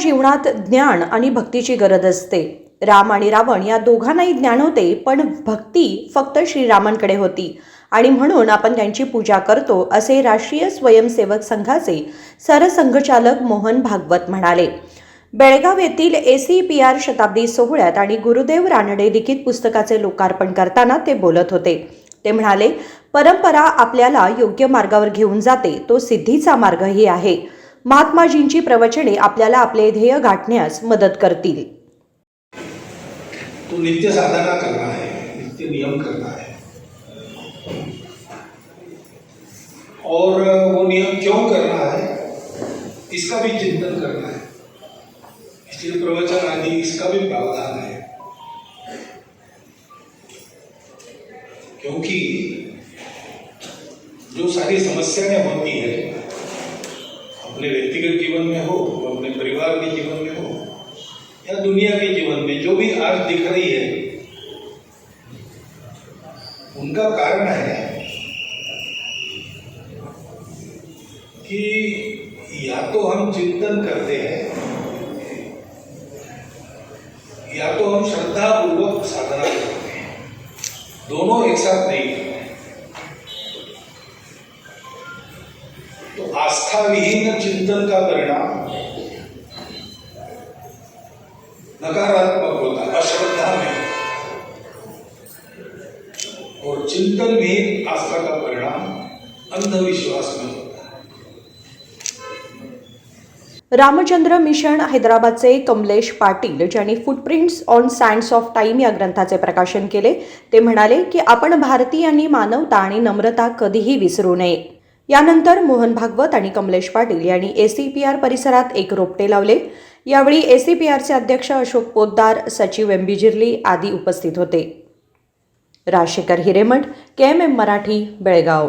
जीवनात ज्ञान आणि भक्तीची गरज असते. राम आणि रावण या दोघांनाही ज्ञान होते, पण भक्ती फक्त श्रीरामांकडे होती आणि म्हणून आपण त्यांची पूजा करतो, असे राष्ट्रीय स्वयंसेवक संघाचे सरसंघचालक मोहन भागवत म्हणाले. बेळगाव येथील ACPR शताब्दी सोहळ्यात आणि गुरुदेव रानडे लिखित पुस्तकाचे लोकार्पण करताना ते बोलत होते. ते म्हणाले, परंपरा आपल्याला योग्य मार्गावर घेऊन जाते, तो सिद्धीचा मार्गही आहे. महात्माजींची प्रवचने आपल्याला आपले ध्येय गाठण्यास मदत करतील. तो नित्य साधना करना है, नित्य नियम करना है, और वो नियम क्यों करना है इसका भी चिंतन करना है. इसलिए प्रवचन आदि इसका भी प्रावधान है, क्योंकि जो सारी समस्याएं होती है अपने व्यक्तिगत जीवन में हो, अपने परिवार के जीवन में हो, या दुनिया के जीवन में जो भी आज दिख रही है, उनका कारण है कि या तो हम चिंतन करते हैं या तो हम श्रद्धापूर्वक साधना करते हैं. दोनों एक साथ नहीं करते. तो आस्था विहीन चिंतन का परिणाम नकारात्मक होता है, अश्रद्धा में, और चिंतन विहीन आस्था का परिणाम अंधविश्वास में होता है. रामचंद्र मिशन हैदराबादचे कमलेश पाटील, ज्यांनी footprints on sands of time या ग्रंथाचे प्रकाशन केले, ते म्हणाले की आपण भारतीयांनी मानवता आणि नम्रता कधीही विसरू नये. यानंतर मोहन भागवत आणि कमलेश पाटील यांनी ACPR परिसरात एक रोपटे लावले. यावेळी ACPRचे अध्यक्ष अशोक पोद्दार, सचिव MB जिर्ली आदी उपस्थित होते. राजशेखर हिरेमठ, KMM मराठी, बेळगाव.